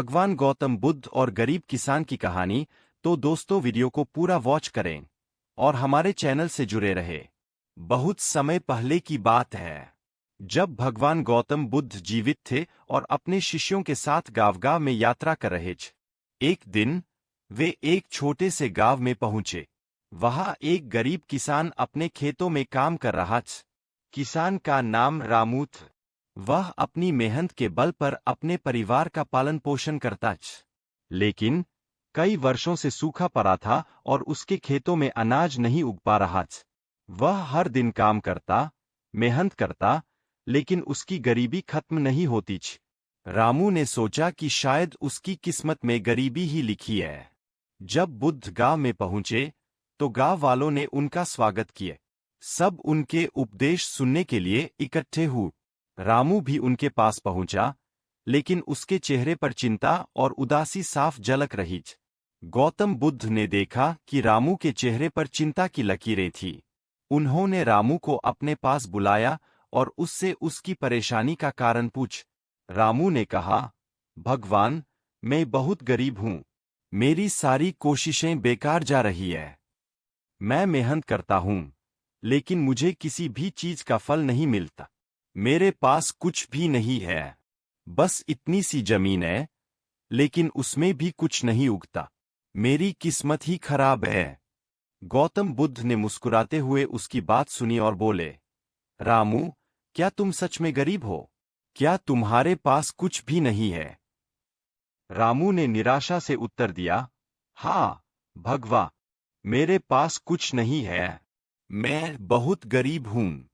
भगवान गौतम बुद्ध और गरीब किसान की कहानी। तो दोस्तों, वीडियो को पूरा वॉच करें और हमारे चैनल से जुड़े रहे। बहुत समय पहले की बात है, जब भगवान गौतम बुद्ध जीवित थे और अपने शिष्यों के साथ गांव-गांव में यात्रा कर रहे थे। एक दिन वे एक छोटे से गांव में पहुंचे। वहां एक गरीब किसान अपने खेतों में काम कर रहा था। किसान का नाम रामू था। वह अपनी मेहनत के बल पर अपने परिवार का पालन पोषण करता था। लेकिन कई वर्षों से सूखा पड़ा था और उसके खेतों में अनाज नहीं उग पा रहा था। वह हर दिन काम करता, मेहनत करता, लेकिन उसकी गरीबी खत्म नहीं होती थी। रामू ने सोचा कि शायद उसकी किस्मत में गरीबी ही लिखी है। जब बुद्ध गांव में पहुंचे, तो गांव वालों ने उनका स्वागत किया। सब उनके उपदेश सुनने के लिए इकट्ठे हुए। रामू भी उनके पास पहुंचा, लेकिन उसके चेहरे पर चिंता और उदासी साफ झलक रही थी। गौतम बुद्ध ने देखा कि रामू के चेहरे पर चिंता की लकीरें थीं। उन्होंने रामू को अपने पास बुलाया और उससे उसकी परेशानी का कारण पूछ। रामू ने कहा, भगवान, मैं बहुत गरीब हूं। मेरी सारी कोशिशें बेकार जा रही है। मैं मेहनत करता हूं, लेकिन मुझे किसी भी चीज का फल नहीं मिलता। मेरे पास कुछ भी नहीं है, बस इतनी सी जमीन है, लेकिन उसमें भी कुछ नहीं उगता। मेरी किस्मत ही खराब है। गौतम बुद्ध ने मुस्कुराते हुए उसकी बात सुनी और बोले, रामू, क्या तुम सच में गरीब हो? क्या तुम्हारे पास कुछ भी नहीं है? रामू ने निराशा से उत्तर दिया, हाँ भगवान, मेरे पास कुछ नहीं है। मैं बहुत गरीब हूं।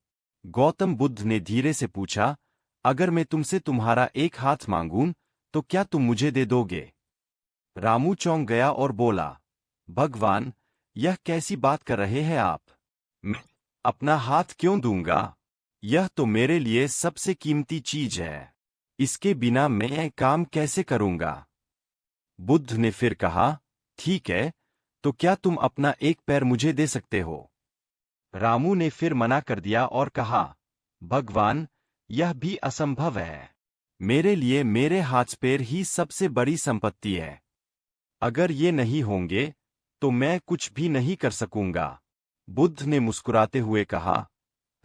गौतम बुद्ध ने धीरे से पूछा, अगर मैं तुमसे तुम्हारा एक हाथ मांगूं, तो क्या तुम मुझे दे दोगे? रामू चौंक गया और बोला, भगवान, यह कैसी बात कर रहे हैं आप? मैं अपना हाथ क्यों दूंगा? यह तो मेरे लिए सबसे कीमती चीज है। इसके बिना मैं काम कैसे करूंगा? बुद्ध ने फिर कहा, ठीक है, तो क्या तुम अपना एक पैर मुझे दे सकते हो? रामू ने फिर मना कर दिया और कहा, भगवान, यह भी असंभव है। मेरे लिए मेरे हाथ पैर ही सबसे बड़ी संपत्ति है। अगर ये नहीं होंगे, तो मैं कुछ भी नहीं कर सकूंगा। बुद्ध ने मुस्कुराते हुए कहा,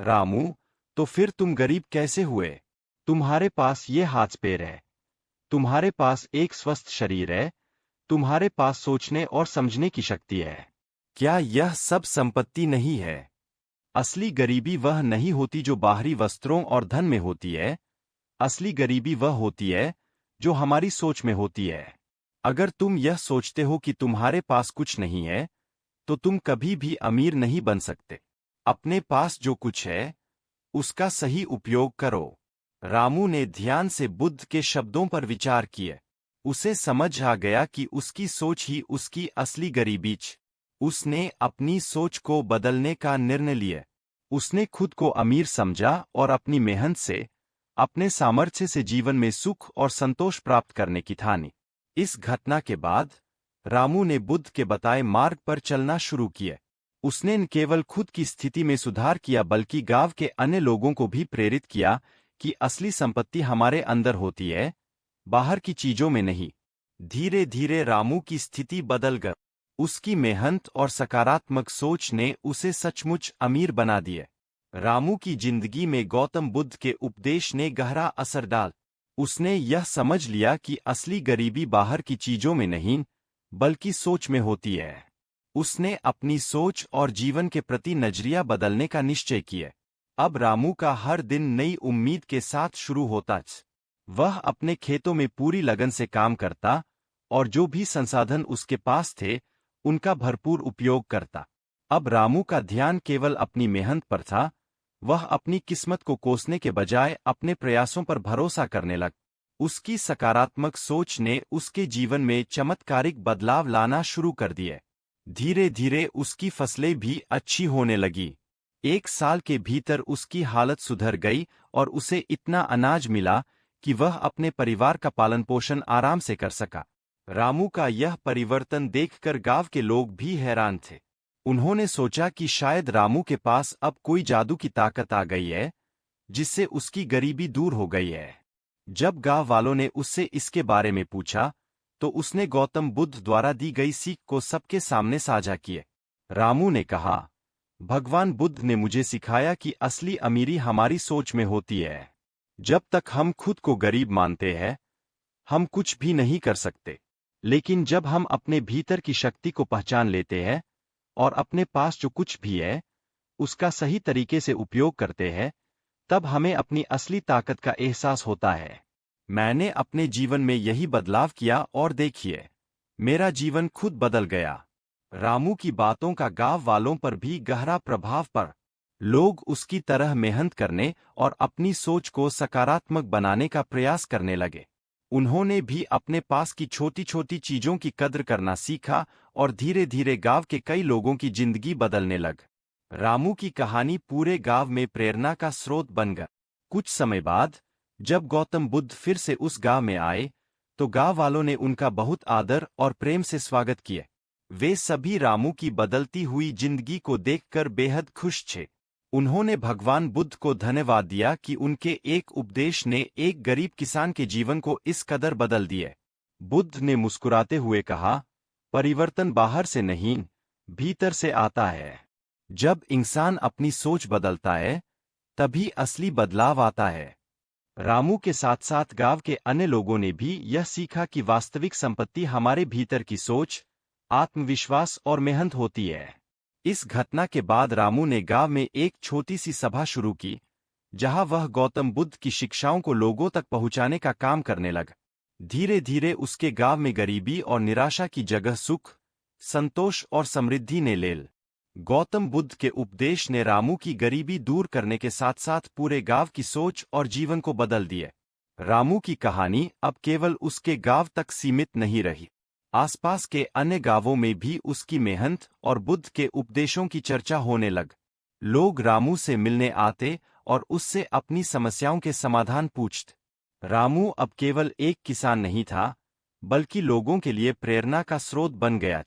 रामू, तो फिर तुम गरीब कैसे हुए? तुम्हारे पास ये हाथ पैर है, तुम्हारे पास एक स्वस्थ शरीर है, तुम्हारे पास सोचने और समझने की शक्ति है। क्या यह सब संपत्ति नहीं है? असली गरीबी वह नहीं होती जो बाहरी वस्त्रों और धन में होती है। असली गरीबी वह होती है जो हमारी सोच में होती है। अगर तुम यह सोचते हो कि तुम्हारे पास कुछ नहीं है, तो तुम कभी भी अमीर नहीं बन सकते। अपने पास जो कुछ है, उसका सही उपयोग करो। रामू ने ध्यान से बुद्ध के शब्दों पर विचार किए। उसे समझ आ गया कि उसकी सोच ही उसकी असली गरीबी थी। उसने अपनी सोच को बदलने का निर्णय लिया। उसने खुद को अमीर समझा और अपनी मेहनत से, अपने सामर्थ्य से जीवन में सुख और संतोष प्राप्त करने की ठानी। इस घटना के बाद रामू ने बुद्ध के बताए मार्ग पर चलना शुरू किया। उसने न केवल खुद की स्थिति में सुधार किया, बल्कि गांव के अन्य लोगों को भी प्रेरित किया कि असली संपत्ति हमारे अंदर होती है, बाहर की चीजों में नहीं। धीरे धीरे रामू की स्थिति बदल गई। उसकी मेहनत और सकारात्मक सोच ने उसे सचमुच अमीर बना दिया। रामू की जिंदगी में गौतम बुद्ध के उपदेश ने गहरा असर डाला। उसने यह समझ लिया कि असली गरीबी बाहर की चीजों में नहीं, बल्कि सोच में होती है। उसने अपनी सोच और जीवन के प्रति नजरिया बदलने का निश्चय किया। अब रामू का हर दिन नई उम्मीद के साथ शुरू होता था। वह अपने खेतों में पूरी लगन से काम करता और जो भी संसाधन उसके पास थे, उनका भरपूर उपयोग करता। अब रामू का ध्यान केवल अपनी मेहनत पर था। वह अपनी किस्मत को कोसने के बजाय अपने प्रयासों पर भरोसा करने लगा। उसकी सकारात्मक सोच ने उसके जीवन में चमत्कारिक बदलाव लाना शुरू कर दिए। धीरे धीरे उसकी फसलें भी अच्छी होने लगी। एक साल के भीतर उसकी हालत सुधर गई और उसे इतना अनाज मिला कि वह अपने परिवार का पालन पोषण आराम से कर सका। रामू का यह परिवर्तन देखकर गांव के लोग भी हैरान थे। उन्होंने सोचा कि शायद रामू के पास अब कोई जादू की ताकत आ गई है, जिससे उसकी गरीबी दूर हो गई है। जब गांव वालों ने उससे इसके बारे में पूछा, तो उसने गौतम बुद्ध द्वारा दी गई सीख को सबके सामने साझा किए। रामू ने कहा, भगवान बुद्ध ने मुझे सिखाया कि असली अमीरी हमारी सोच में होती है। जब तक हम खुद को गरीब मानते हैं, हम कुछ भी नहीं कर सकते। लेकिन जब हम अपने भीतर की शक्ति को पहचान लेते हैं और अपने पास जो कुछ भी है उसका सही तरीके से उपयोग करते हैं, तब हमें अपनी असली ताकत का एहसास होता है। मैंने अपने जीवन में यही बदलाव किया और देखिए, मेरा जीवन खुद बदल गया। रामू की बातों का गांव वालों पर भी गहरा प्रभाव पड़ा। लोग उसकी तरह मेहनत करने और अपनी सोच को सकारात्मक बनाने का प्रयास करने लगे। उन्होंने भी अपने पास की छोटी छोटी चीजों की कद्र करना सीखा और धीरे धीरे गांव के कई लोगों की जिंदगी बदलने लग। रामू की कहानी पूरे गांव में प्रेरणा का स्रोत बन गई। कुछ समय बाद जब गौतम बुद्ध फिर से उस गांव में आए, तो गांव वालों ने उनका बहुत आदर और प्रेम से स्वागत किया। वे सभी रामू की बदलती हुई जिंदगी को देखकर बेहद खुश थे। उन्होंने भगवान बुद्ध को धन्यवाद दिया कि उनके एक उपदेश ने एक गरीब किसान के जीवन को इस कदर बदल दिए। बुद्ध ने मुस्कुराते हुए कहा, परिवर्तन बाहर से नहीं, भीतर से आता है। जब इंसान अपनी सोच बदलता है, तभी असली बदलाव आता है। रामू के साथ साथ गांव के अन्य लोगों ने भी यह सीखा कि वास्तविक संपत्ति हमारे भीतर की सोच, आत्मविश्वास और मेहनत होती है। इस घटना के बाद रामू ने गांव में एक छोटी सी सभा शुरू की, जहां वह गौतम बुद्ध की शिक्षाओं को लोगों तक पहुंचाने का काम करने लगा। धीरे धीरे उसके गांव में गरीबी और निराशा की जगह सुख, संतोष और समृद्धि ने ले ली। गौतम बुद्ध के उपदेश ने रामू की गरीबी दूर करने के साथ साथ पूरे गांव की सोच और जीवन को बदल दिए। रामू की कहानी अब केवल उसके गांव तक सीमित नहीं रही। आसपास के अन्य गांवों में भी उसकी मेहनत और बुद्ध के उपदेशों की चर्चा होने लग। लोग रामू से मिलने आते और उससे अपनी समस्याओं के समाधान पूछते। रामू अब केवल एक किसान नहीं था, बल्कि लोगों के लिए प्रेरणा का स्रोत बन गया।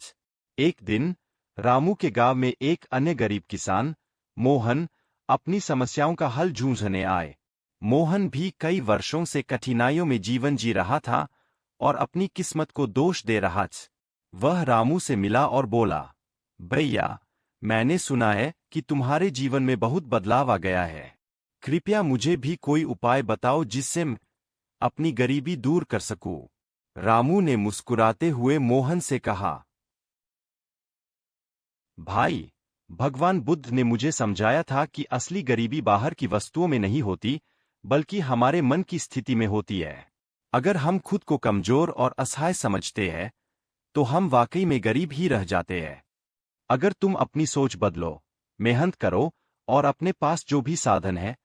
एक दिन रामू के गांव में एक अन्य गरीब किसान, मोहन, अपनी समस्याओं का हल ढूंढने आए। मोहन भी कई वर्षों से कठिनाइयों में जीवन जी रहा था और अपनी किस्मत को दोष दे रहा था। वह रामू से मिला और बोला, भैया, मैंने सुना है कि तुम्हारे जीवन में बहुत बदलाव आ गया है। कृपया मुझे भी कोई उपाय बताओ जिससे मैं अपनी गरीबी दूर कर सकूं। रामू ने मुस्कुराते हुए मोहन से कहा, भाई, भगवान बुद्ध ने मुझे समझाया था कि असली गरीबी बाहर की वस्तुओं में नहीं होती, बल्कि हमारे मन की स्थिति में होती है। अगर हम खुद को कमजोर और असहाय समझते हैं, तो हम वाकई में गरीब ही रह जाते हैं। अगर तुम अपनी सोच बदलो, मेहनत करो और अपने पास जो भी साधन है,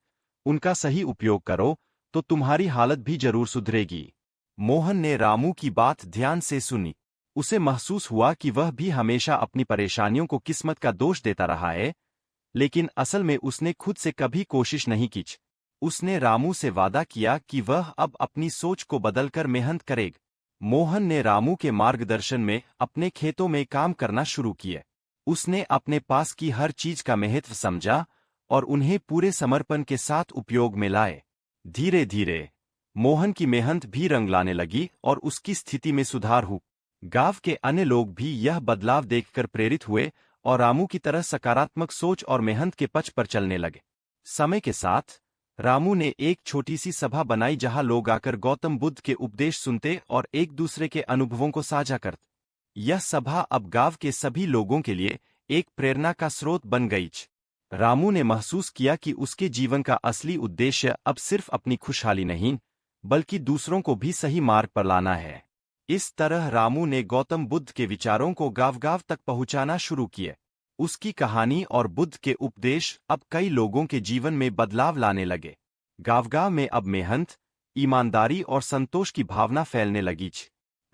उनका सही उपयोग करो, तो तुम्हारी हालत भी जरूर सुधरेगी। मोहन ने रामू की बात ध्यान से सुनी। उसे महसूस हुआ कि वह भी हमेशा अपनी परेशानियों को किस्मत का दोष देता रहा है, लेकिन असल में उसने खुद से कभी कोशिश नहीं की। उसने रामू से वादा किया कि वह अब अपनी सोच को बदलकर मेहनत करेगा। मोहन ने रामू के मार्गदर्शन में अपने खेतों में काम करना शुरू किया। उसने अपने पास की हर चीज का महत्व समझा और उन्हें पूरे समर्पण के साथ उपयोग में लाए। धीरे धीरे मोहन की मेहनत भी रंग लाने लगी और उसकी स्थिति में सुधार हुआ। गांव के अन्य लोग भी यह बदलाव देखकर प्रेरित हुए और रामू की तरह सकारात्मक सोच और मेहनत के पथ पर चलने लगे। समय के साथ रामू ने एक छोटी सी सभा बनाई जहां लोग आकर गौतम बुद्ध के उपदेश सुनते और एक दूसरे के अनुभवों को साझा करते। यह सभा अब गांव के सभी लोगों के लिए एक प्रेरणा का स्रोत बन गई। रामू ने महसूस किया कि उसके जीवन का असली उद्देश्य अब सिर्फ अपनी खुशहाली नहीं, बल्कि दूसरों को भी सही मार्ग पर लाना है। इस तरह रामू ने गौतम बुद्ध के विचारों को गांव-गांव तक पहुंचाना शुरू किया। उसकी कहानी और बुद्ध के उपदेश अब कई लोगों के जीवन में बदलाव लाने लगे। गांव-गांव में अब मेहनत, ईमानदारी और संतोष की भावना फैलने लगी।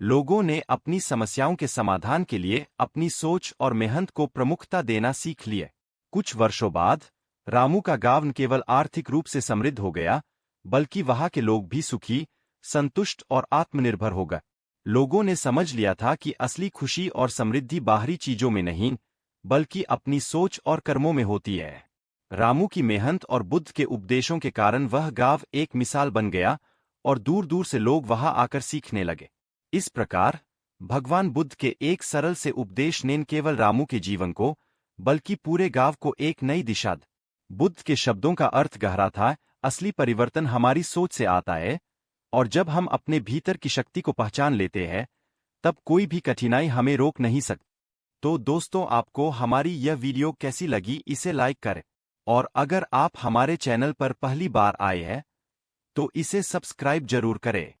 लोगों ने अपनी समस्याओं के समाधान के लिए अपनी सोच और मेहनत को प्रमुखता देना सीख लिया। कुछ वर्षों बाद रामू का गांव न केवल आर्थिक रूप से समृद्ध हो गया, बल्कि वहां के लोग भी सुखी, संतुष्ट और आत्मनिर्भर हो गए। लोगों ने समझ लिया था कि असली खुशी और समृद्धि बाहरी चीजों में नहीं, बल्कि अपनी सोच और कर्मों में होती है। रामू की मेहनत और बुद्ध के उपदेशों के कारण वह गांव एक मिसाल बन गया और दूर दूर से लोग वहां आकर सीखने लगे। इस प्रकार भगवान बुद्ध के एक सरल से उपदेश ने न केवल रामू के जीवन को बल्कि पूरे गांव को एक नई दिशा दी। बुद्ध के शब्दों का अर्थ गहरा था, असली परिवर्तन हमारी सोच से आता है, और जब हम अपने भीतर की शक्ति को पहचान लेते हैं तब कोई भी कठिनाई हमें रोक नहीं सकती। तो दोस्तों, आपको हमारी यह वीडियो कैसी लगी इसे लाइक करें, और अगर आप हमारे चैनल पर पहली बार आए हैं तो इसे सब्सक्राइब जरूर करें।